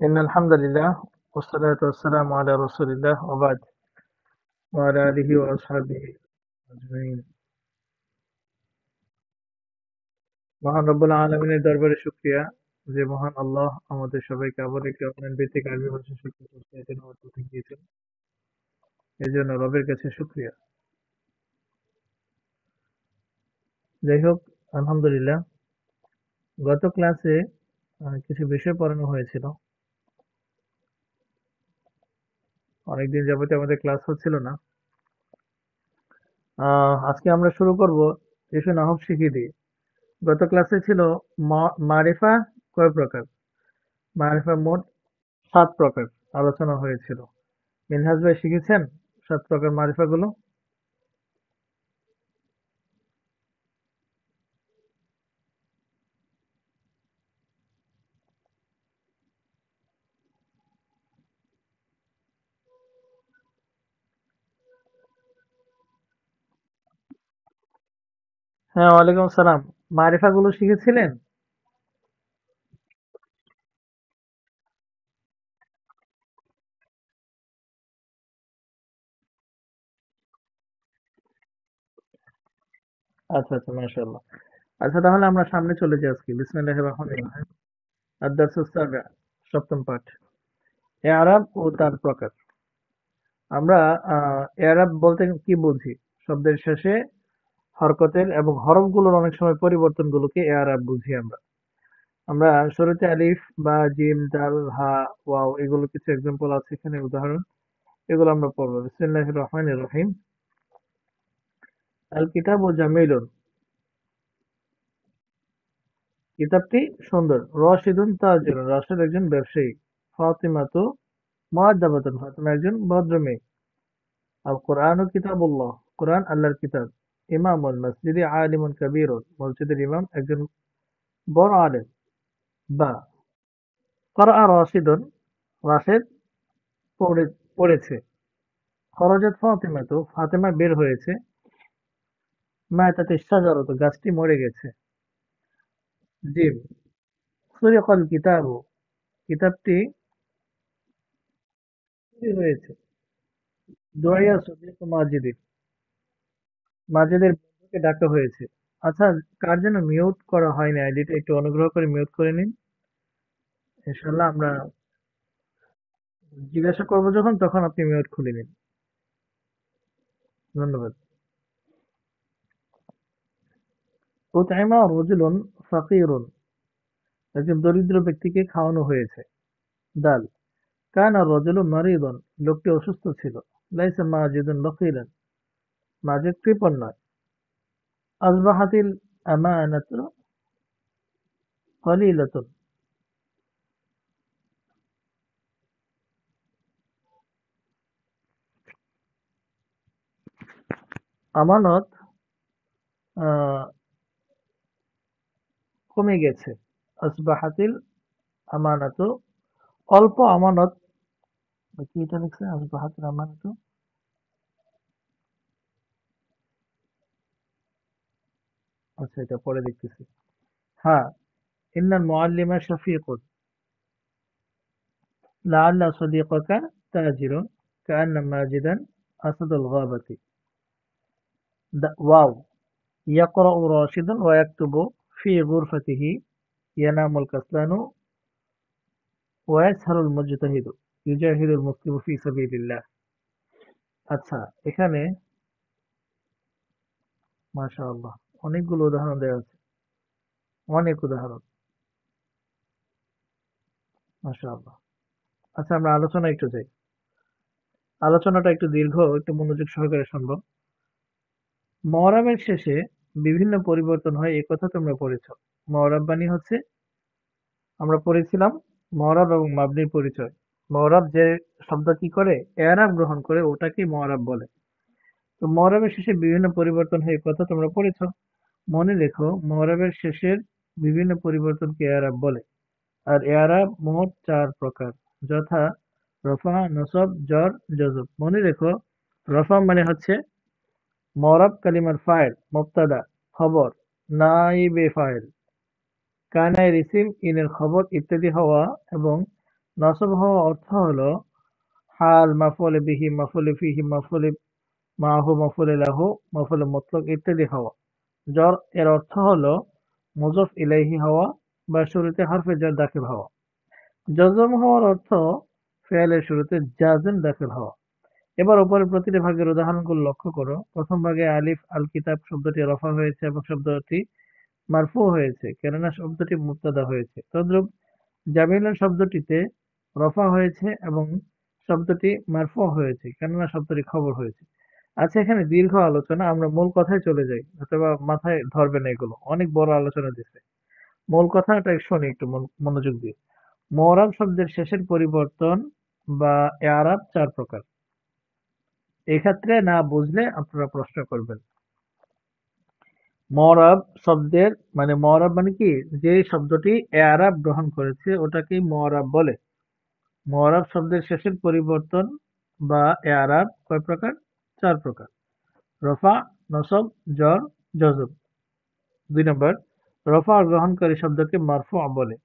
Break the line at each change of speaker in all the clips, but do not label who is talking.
إن الحمد لله والصلاة والسلام على رسول الله وبعد وعلى آله وأصحابه أجمعين মহান রব্বুল আলমিনের দরবারে শুকরিয়া যে মহান আল্লাহ আমাদের সবাইকে আবার একটি অনলাইন ভিত্তিক আরবি ভাষা শিক্ষা কোর্সে অ্যাটেন্ড হওয়ার তৌফিক দিয়েছেন। এই জন্য রবের কাছে শুকরিয়া। যাই হোক, আলহামদুলিল্লাহ, গত ক্লাসে কিছু বিষয় পড়ানো হয়েছিল। অনেকদিন যাবতীয় আমাদের ক্লাস হচ্ছিল না। আজকে আমরা শুরু করব এসো নাহব শিখিয়ে দিই। গত ক্লাসে ছিল মারিফা কয় প্রকার। মারিফা মোট ৭ প্রকার আলোচনা হয়েছিল। মিনহাজ ভাই শিখেছেন ৭ প্রকার মারিফা গুলো? হ্যাঁ, ওয়ালাইকুম সালাম। মারিফা গুলো শিখেছিলেন? আচ্ছা আচ্ছা, মাশাআল্লাহ। আচ্ছা, তাহলে আমরা সামনে চলে যাই আজকে। বিসমিল্লাহির রহমানির রহিম। আদ-দারসুস সাবি'আ, সপ্তম পাঠ, ইআরাব ও তার প্রকার। আমরা ইআরাব বলতে কি বুঝি? শব্দের শেষে হরকতের এবং হরফগুলোর অনেক সময় পরিবর্তনগুলোকে ইআরাব বুঝি আমরা। আমরা শুরুতে আলিফ বা জিম, দাল, হা, ওয়াও এগুলো কিছু এক্সাম্পল আছে এখানে, উদাহরণ, এগুলো আমরা পড়বো। বিসমিল্লাহির রহমানির রহিম। আল কিতাবু জামিলুন, কিতাবটি সুন্দর। রশিদুন তাজিরুন, রাশেদ একজন ব্যবসায়ী। ফাতিমাতু মুআদ্দাবাতুন, ফাতিমা একজন ভদ্র মেয়ে। আল কোরআনু কিতাবুল্লাহ, কোরআন আল্লাহর কিতাব। ইমামুল মসজিদি আলিমুন কাবীরুন, মসজিদের ইমাম একজন বড় আলেম। বা ক্বারাআ রাশিদুন, রাশেদ পড়েছে। খরাজাত ফাতিমাতু, ফাতিমা বের হয়েছে। মাতাতিশ শাজারাতু, গাছটি মরে গেছে। জিম সুরিকাল কিতাবু, কিতাবটি চুরি হয়েছে। দুআইয়া সদিক মাজিদ, মাজিদের বন্ধুকে ডাকা হয়েছে। আচ্ছা, কার যেন মিউট করা হয়নি আইডিটা, একটু অনুগ্রহ করে মিউট করে নিন। ইনশাআল্লাহ আমরা জিজ্ঞাসা করবো যখন, তখন আপনি মিউট খুলে নিন। ধন্যবাদ। উতইমা রাজুলুন ফাকিরুন, একজন দরিদ্র ব্যক্তিকে খাওয়ানো হয়েছে। দাল কানা রাজুলু মারিদান, লোকটি অসুস্থ ছিল। লাইসা মাজিদুন বাকিলান, মাজিদ কৃপণ নয়। আসবাহাতিল আমানাতু কলিলাতুন, আমানত আহ, কমে গেছে। আসবাহাতিল আমানাতু, অল্প আমানত, কি এটা লিখছে আসবাহাতিল আমানাতু? আচ্ছা, এটা পরে দেখতেছি। হ্যাঁ, ইন্নাল মুআল্লিমা শাফিকুন লাআল্লা সাদিকাকা তাজিরুন কাআন্না মাজিদান আসাদুল গাবাতি। ওয়াও ইয়াকরাউ রাশিদুন ওয়া ইয়াকতুবু ফি গুরফাতিহি ইয়ানামুল কাসলানু ওয়া ইয়াসহারুল মুজতাহিদু ইউজাহিদুল মুসলিমু ফি সাবিলিল্লাহ। আচ্ছা, এখানে মাশাআল্লাহ অনেকগুলো উদাহরণ দেওয়া আছে, অনেক উদাহরণ, মাশাআল্লাহ। আচ্ছা, আমরা আলোচনা একটু যাই। আলোচনাটা একটু দীর্ঘ, একটু মনোযোগ সহকারে শুনবো। মওরাবের শেষে বিভিন্ন পরিবর্তন হয়, এ কথা তোমরা পড়েছ। মওরাব বানি হচ্ছে, আমরা পড়েছিলাম, মওরাব এবং মাবনির পরিচয়। মওরাব যে শব্দ কি করে, এরাব গ্রহণ করে, ওটাকেই মওরাব বলে। তো মওরাবের শেষে বিভিন্ন পরিবর্তন হয়, এ কথা তোমরা পড়েছ। মনে রেখো, মওরাবের শেষের বিভিন্ন পরিবর্তনকে এরাব বলে। আর এরাব মোট 4 প্রকার, যথা রফা, নসব, জর, জজব। মনে রেখো, রফা মানে হচ্ছে মওরাব কালিমার ফাইল, মুবতাদা, খবর, নাইবে ফাইল, কানায় ইসিম, ইনের খবর ইত্যাদি হওয়া এবং নসব হওয়া অর্থ হলো হাল, মাফুলে বিহি, মাফুলে ফিহি, মাফুলে মাহু, মাফুলে লাহু, মাফুলে মুতলাক ইত্যাদি হওয়া। জ্বর এর অর্থ হলো মুজফ ইলাইহি হওয়া বা শুরুতে হরফে jar দাখিল হওয়া। জজম হওয়ার অর্থ ফেলের শুরুতে জাজম দাখিল হওয়া। এবার উপরের প্রতিটি ভাগের উদাহরণগুলো লক্ষ্য করো। প্রথম ভাগে আলিফ আল কিতাব শব্দটি রফা হয়েছে এবং শব্দটি মারফু হয়েছে কেননা শব্দটি মুবতাদা হয়েছে। তদ্রূপ জামিলুন শব্দটিতে রফা হয়েছে এবং শব্দটি মারফু হয়েছে কেননা শব্দটি খবর হয়েছে। আচ্ছা, এখানে দীর্ঘ আলোচনা, আমরা মূল কথায় চলে যাই, অথবা মাথায় ধরবে না, এগুলো অনেক বড় আলোচনা দিচ্ছে। মূল কথাটা শুনি একটু মনোযোগ দিয়ে। মুঅরাব শব্দের শেষের পরিবর্তন বা এআরাব চার প্রকার। এক্ষেত্রে না বুঝলে আপনারা প্রশ্ন করবেন। মুঅরাব শব্দের মুঅরাব মানে কি, যে শব্দটি এআরাব গ্রহণ করেছে ওটাকেই মুঅরাব বলে। মুঅরাব শব্দের শেষের পরিবর্তন বা এআরাব কয় প্রকার? চার প্রকার: রফা, নসব, জর, জজম। ২ নম্বর, রফা গ্রহণকারী শব্দকে মারফু বলে,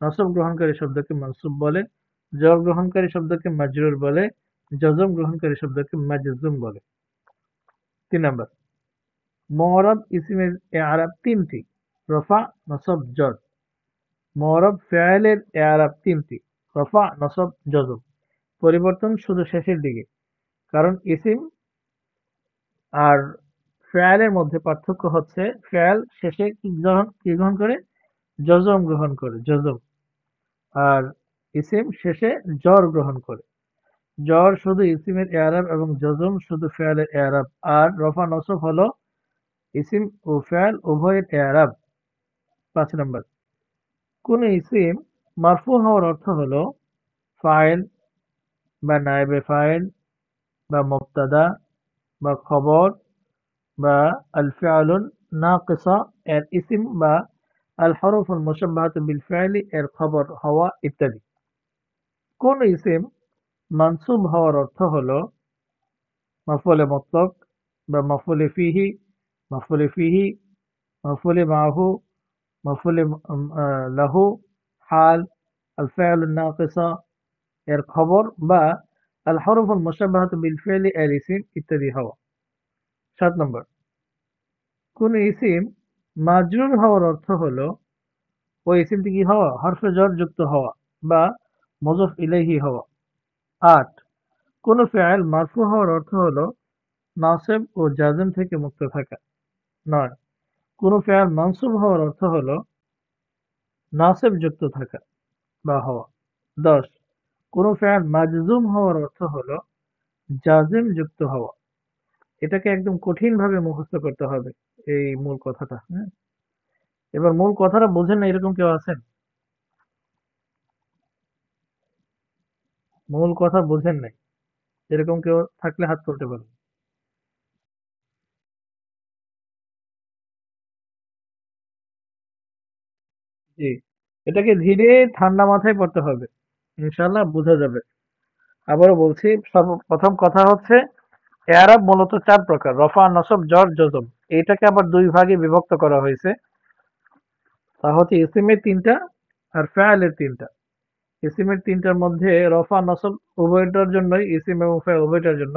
নসব গ্রহণকারী শব্দকে মানসুব বলে, জর গ্রহণকারী শব্দকে মাজরুর বলে, জজম গ্রহণকারী শব্দকে মাজজুম বলে। ৩ নম্বর, মুঅরাব ইসমের এআরাব তিনটি: রফা, নসব, জর। মুঅরাব ফেয়েলের এআরাব তিনটি: রফা, নসব, জজম। পরিবর্তন শুধু শেষের দিকে, কারণ ইসিম আর ফেয়েলের মধ্যে পার্থক্য হচ্ছে ফেয়েল শেষে কি গ্রহণ করে? জজম গ্রহণ করে, জজম। আর ইসিম শেষে জর গ্রহণ করে। জর শুধু ইসিমের এআরাব এবং জজম শুধু ফেয়েলের এআরাব। আর রফা নসব হলো ইসিম ও ফেয়েল উভয়ের এআরাব। ৫ নম্বর, কোন ইসিম মারফু হওয়ার অর্থ হলো ফাইল বা নায়েবে ফাইল বা মুবতাদা বা খবর বা আল ফিআলুন নাকিসা এর ইসিম বা আল হরফুল মুশাব্বাহাতু বিল ফি'লি এর খবর হওয়া ইত্যাদি। কোন ইসিম মানসুব হওয়ার অর্থ হলো মাফউলে মুতলাক বা মাফউলে ফিহি, মাফউলে ফিহি, মাফউলে মাহু, মাফউলে লাহু, হাল, আল ফি'লুন নাকিসা এর খবর বা আল হরফুল মুশাব্বাহাতু বিল ফি'লি এর ইসিম ইত্যাদি হওয়া। ৭ নম্বর, কোন ইসিম মাজরুর হওয়ার অর্থ হলো ওই ইসিমটি কি হওয়া? হরফে জ্বর যুক্ত হওয়া বা মুযাফ ইলাইহি হওয়া। ৮, কোন ফেয়েল মারফু হওয়ার অর্থ হলো নাসেব ও জাজম থেকে মুক্ত থাকা। ৯, কোন ফেয়েল মানসুব হওয়ার অর্থ হলো নাসেব যুক্ত থাকা বা হওয়া। ১০, কোন ফেয়েল মাজজুম হওয়ার অর্থ হলো জাজিম যুক্ত হওয়া। এটাকে একদম কঠিন ভাবে মুখস্থ করতে হবে, এই মূল কথাটা। হ্যাঁ, এবার মূল কথাটা বোঝেন না এরকম কেউ আছেন? মূল কথা বোঝেন নাই এরকম কেউ থাকলে হাত তুলতে পারেন। জি, এটাকে ধীরে ঠান্ডা মাথায় পড়তে হবে, ইনশাল্লাহ বোঝা যাবে। আবারও বলছি, সর্বপ্রথম কথা হচ্ছে এআরাব মূলত চার প্রকার: রফা, নসব, জর, জজম। এটাকে আবার দুই ভাগে বিভক্ত করা হয়েছে। তা হচ্ছে ইসিমের তিনটা আর ফেয়েলের তিনটা। ইসিমের তিনটার মধ্যে রফা, নসব উভয়টার জন্যই, ইসিম এবং ফেয়েল উভয়টার জন্য।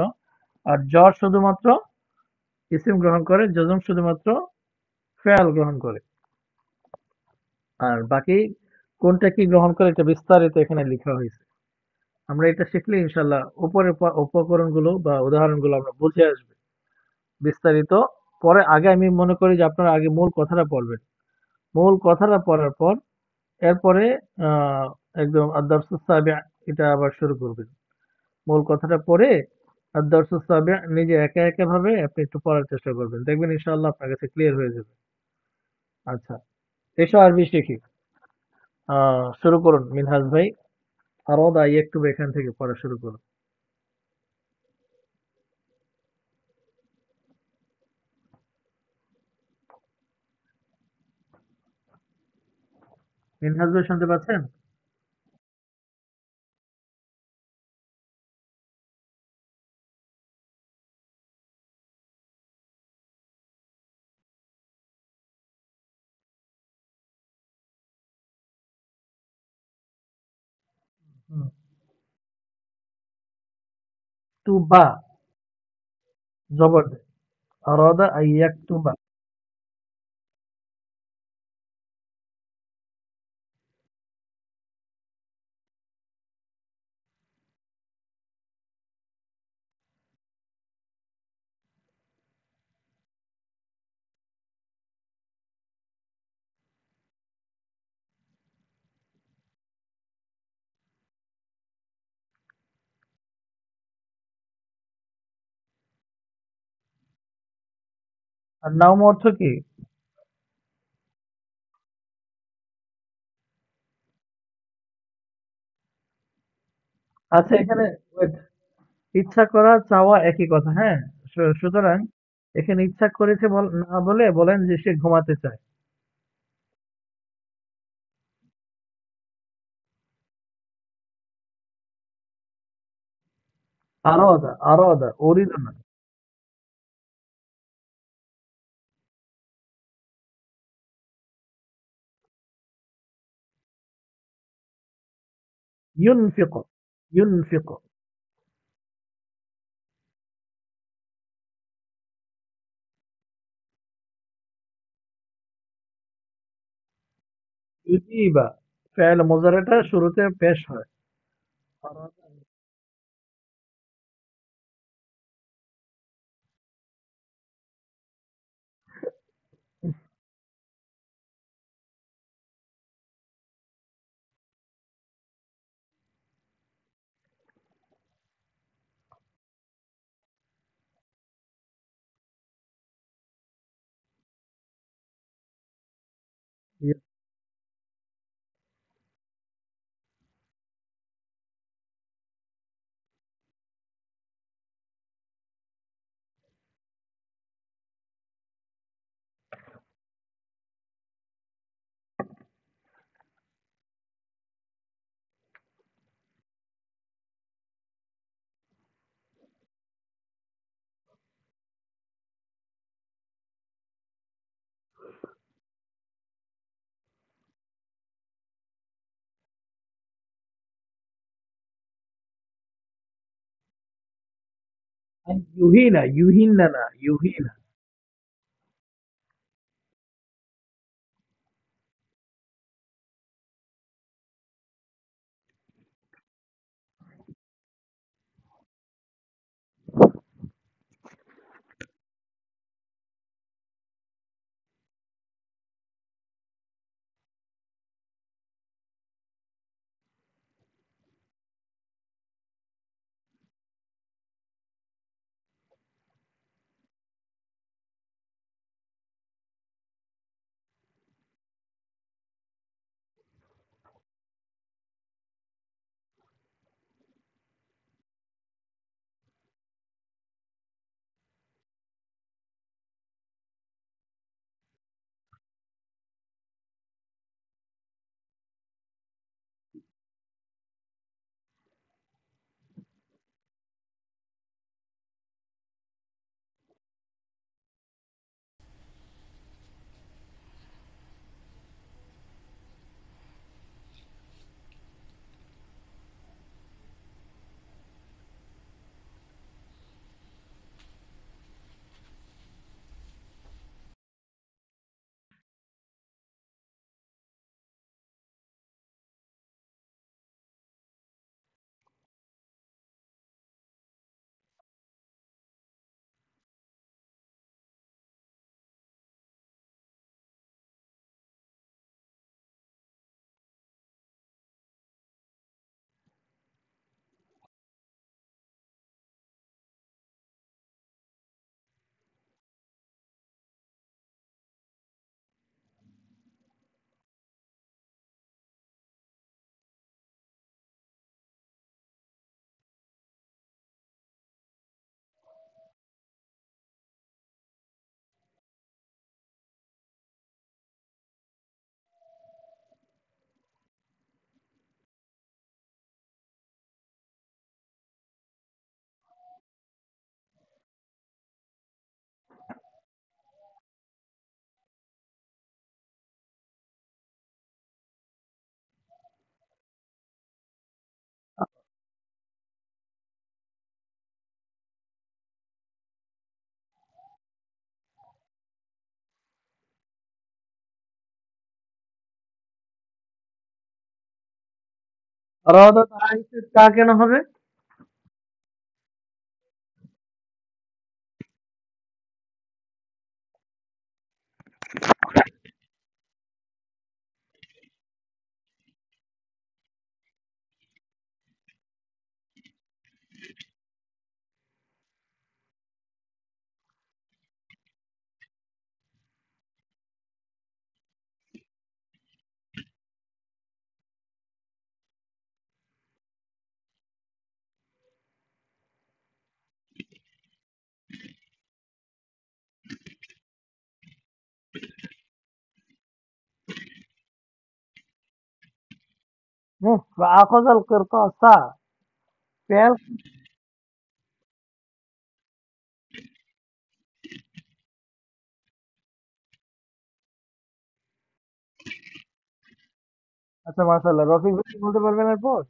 আর জর শুধুমাত্র ইসিম গ্রহণ করে, জজম শুধুমাত্র ফেয়েল গ্রহণ করে। আর বাকি কোনটা কি গ্রহণ করে এটা বিস্তারিত এখানে লেখা হয়েছে। আমরা এটা শিখলে ইনশাল্লাহ উপরের উপকরণগুলো বা উদাহরণগুলো আমরা বুঝে আসবে বিস্তারিত। পরে আগে আমি মনে করি যে আপনারা আগে মূল কথাটা পড়বেন। মূল কথাটা পড়ার পর এরপরে আহ একদম আদ-দারসুস সাবিআ এটা আবার শুরু করবেন। মূল কথাটা পড়ে আদ-দারসুস সাবিআ নিজে একা একা ভাবে আপনি একটু পড়ার চেষ্টা করবেন, দেখবেন ইনশাআল্লাহ আপনার কাছে ক্লিয়ার হয়ে যাবে। আচ্ছা, এসো আরবি শিখি। শুরু করুন মিনহাজ ভাই। আরো দাঁড়িয়ে একটু এখান থেকে পড়া শুরু করুন। মিনহাজ ভাই শুনতে পাচ্ছেন? হুম, তুবা জবর দে আরাদা আইয়াকতুবা আর নাওম অর্থ কি? আচ্ছা এখানে wait, ইচ্ছা করা চাওয়া একই কথা, হ্যাঁ? সুতরাং এখানে ইচ্ছা করেছে না বলে বলেন যে সে ঘুমাতে চায়। আরাদা আরাদা অরিদু না। ইউনফিকু ইউনফিকু ইউজিবা ফেল মুজারেটা শুরুতে পেশ হয়। আরাদা ইউহিনা ইউহিনা না ইউহিনা। র ধাতুর আইনস্টাইন কা কেন হবে? فأخذ القرطاس فعل. আচ্ছা মাশাআল্লাহ, রফিক ভাই কি বলতে পারবেন এরপর?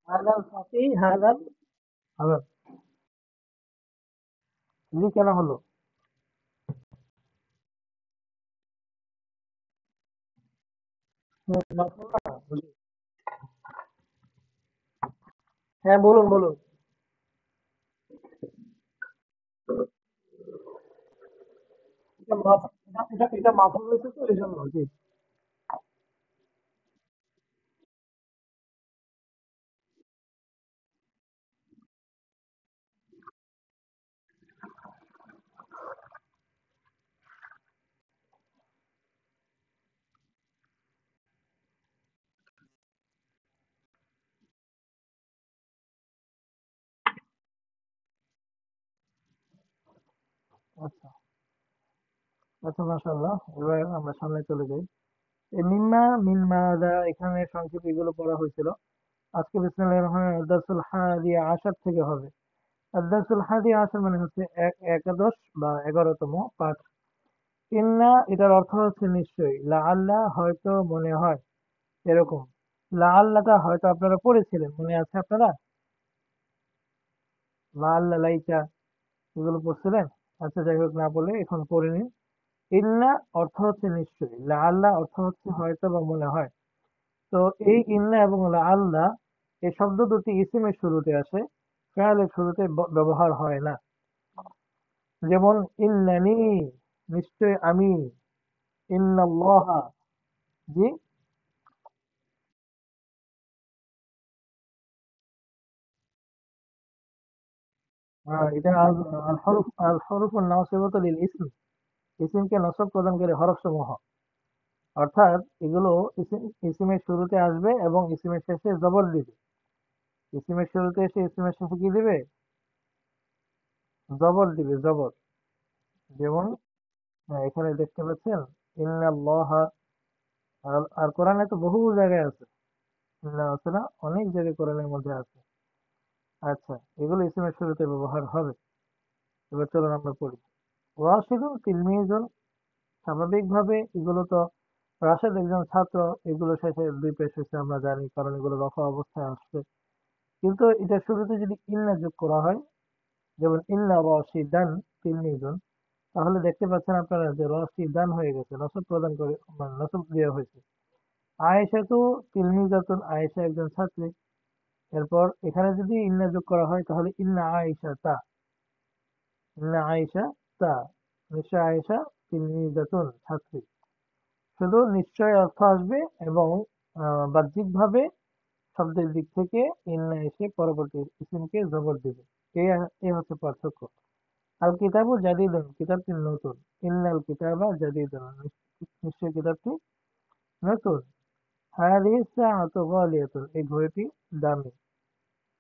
হাদাল ফাকি হাদাল হাদাল জি কেন হলো? মাশাআল্লাহ, জি। হ্যাঁ বলুন বলুন। এটা মাথা রয়েছে তো এই জন্য, জি। আচ্ছা আচ্ছা মাশাআল্লাহ, এবার আমরা সামনে চলে যাই। এই মিম্মা মিন মাদা এখানে সংক্ষেপে এগুলো পড়া হয়েছিল। আজকে বিসমিল্লাহির রহমানির দারসুল হাদি আশার থেকে হবে। আর দারসুল হাদি আশার মানে হচ্ছে একাদশ বা 11তম পাঠ। ইন্না এটার অর্থ হচ্ছে নিশ্চয়ই, লাআল্লাহ হয়তো, মনে হয়, এরকম। লাআল্লাহটা হয়তো আপনারা পড়েছিলেন, মনে আছে আপনারা? লাআল্লা, লাইকা এগুলো পড়ছিলেন? আচ্ছা যাই হোক, না পড়লে এখন পড়ে নিন। ইন্না অর্থ হচ্ছে নিশ্চয়ই, লাআল্লাহ অর্থ হচ্ছে হয়তো বা মনে হয়। তো এই ইন্না এবং লাআল্লাহ এই শব্দ দুটি ইসিমের শুরুতে আসে, ফেয়ালের শুরুতে ব্যবহার হয় না। যেমন ইন্নানি, নিশ্চয় আমি, ইন্নাল্লাহা, জি। এটা আল আল হরফ আল হরফ নাসিবাতু লিল ইসম, ইসিমকে নসব প্রদানকারী হরফ সমূহ। অর্থাৎ এগুলো ইসিমের শুরুতে আসবে এবং ইসিমের শেষে জবর দিবে। ইসিমের শুরুতে এসে ইসিমের শেষে কি দিবে? জবর দিবে, জবর। যেমন এখানে দেখতে পাচ্ছেন ইন্নাল্লাহা। আর কোরআনে তো বহু জায়গায় আছে, ইন্না আছে না, অনেক জায়গায় কোরআনের মধ্যে আছে। আচ্ছা, এগুলো ইসিমের শুরুতে ব্যবহার হবে। এবার চলুন আমরা পড়ি। রাশিদুন তিলমিজুন, স্বাভাবিকভাবে এগুলো তো রাশেদ একজন ছাত্র, এগুলো শেষে দুই পেশ হয়েছে আমরা জানি, কারণ এগুলো রফা অবস্থায় আসছে। কিন্তু এটা শুরুতে যদি ইন্না যোগ করা হয়, যেমন ইন্না রাশিদান তিলমিজুন, তাহলে দেখতে পাচ্ছেন আপনারা যে রাশিদান হয়ে গেছে, নসব প্রদান করে, মানে নসব দেওয়া হয়েছে। আয়েশা তো তিলমিজাতুন, আয়েশা একজন ছাত্রী। এরপর এখানে যদি ইন্না যোগ করা হয় তাহলে ইন্না আয়েশা তা, ইন্না আয়েশা তা, নিশ্চয় আয়েশা তিলমিজাতুন, ছাত্রী। শুধু নিশ্চয় অর্থ আসবে এবং বাহ্যিকভাবে শব্দের দিক থেকে ইন্না এসে পরবর্তী ইসিমকে জবর দিবে। এই এই হচ্ছে পার্থক্য। আল কিতাবু জাদিদুন, কিতাবটি নতুন। ইন্নাল কিতাবা জাদিদুন, নিশ্চয় কিতাবটি নতুন। হাদিহি সাআতু গালিয়াতুন, এই ঘড়িটি দামি।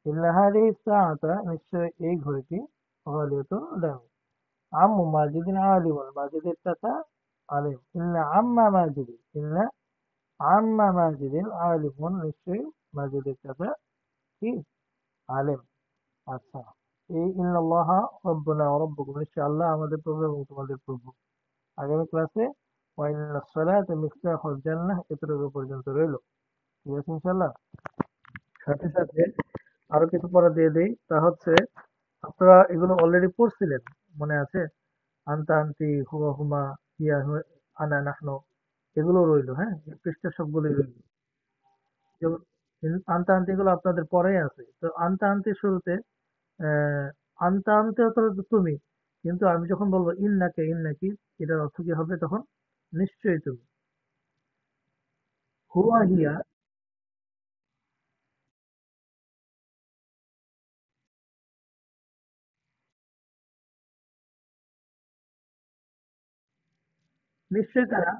ইন্না হাদিহি সাআতা, নিশ্চয় এই ঘড়িটি গালিয়াতুন, দামি। আম্মু মাজিদিন আলিমুন, মাজিদের চাচা আলিম। ইন্না আম্মা মাজিদি, ইন্না আম্মা মাজিদিন আলিমুন, নিশ্চয়ই মাজিদের চাচা কি আলেম। আচ্ছা, এই ইন্নাল্লাহা রব্বুনা ওয়া রব্বুকুম, নিশ্চয় আল্লাহ আমাদের প্রভু এবং তোমাদের প্রভু। আগামী ক্লাসে ওয়া ইন্নাস সালাতা মিফতাহুল জান্নাহ এতটুকু পর্যন্ত রইল। ঠিক আছে ইনশাআল্লাহ। সাথে সাথে আরো কিছু পড়া দিয়ে দেই, তা হচ্ছে আপনারা এগুলো অলরেডি পড়ছিলেন, মনে আছে? আনতা আনতি হুয়া হুমা হিয়া আনা নাহনু, এগুলো রইলো। হ্যাঁ, এই পৃষ্ঠা সবগুলোই রইলো। যেমন আনতা আনতি গুলো আপনাদের পরেই আছে। তো আনতা আনতি শুরুতে আহ আনতা আনতে তো তুমি, কিন্তু আমি যখন বলবো ইন্নাকে ইন্নাকি, এটার অর্থ কি হবে তখন? নিশ্চয়ই তুমি। হুয়া হিয়া, নিশ্চয়ই তারা,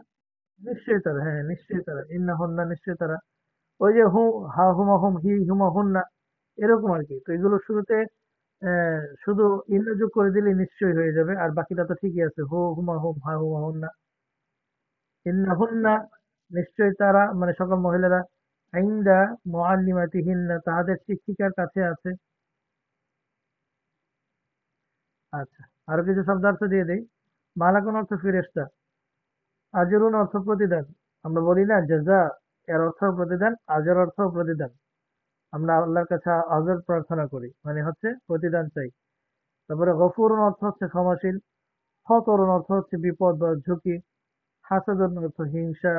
নিশ্চয়ই তারা, হ্যাঁ নিশ্চয়ই তারা, ইন্না হন্না, নিশ্চয়ই তারা। ওই যে হু, হা হুমা হুম, হি হুমা হুন্না, এরকম আর কি। তো এগুলো শুরুতে শুধু ইন্না যোগ করে দিলে নিশ্চয়ই হয়ে যাবে, আর বাকিটা তো ঠিকই আছে, হু হুমা হুম, হা হুমা হুন্না। ইন্না হুন্না, নিশ্চয়ই তারা, মানে সকল মহিলারা। আইন্দা মুআল্লিমাতিহিন্না, তাহাদের শিক্ষিকার কাছে আছে। আচ্ছা, আরো কিছু শব্দার্থ দিয়ে দেই। মালাকুন অর্থ ফেরেশতা, আজরুন অর্থ প্রতিদান। আমরা বলি না জাযা, এর অর্থ প্রতিদান, আজর অর্থ প্রতিদান। আমরা আল্লাহর কাছে আজর প্রার্থনা করি, মানে হচ্ছে প্রতিদান চাই। তারপরে গফুরুন অর্থ হচ্ছে ক্ষমাশীল। খতরুন অর্থ হচ্ছে বিপদ বা ঝুঁকি। হাসাদুন অর্থ হিংসা।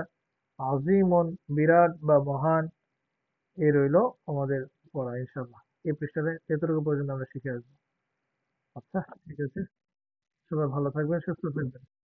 আজিমুন বিরাট বা মহান। এই রইলো আমাদের পড়া ইনশাআল্লাহ। এই পৃষ্ঠাতে এতটুকু পর্যন্ত আমরা শিখে আসবো। আচ্ছা, ঠিক আছে। সবাই ভালো থাকবেন, সুস্থ থাকবেন।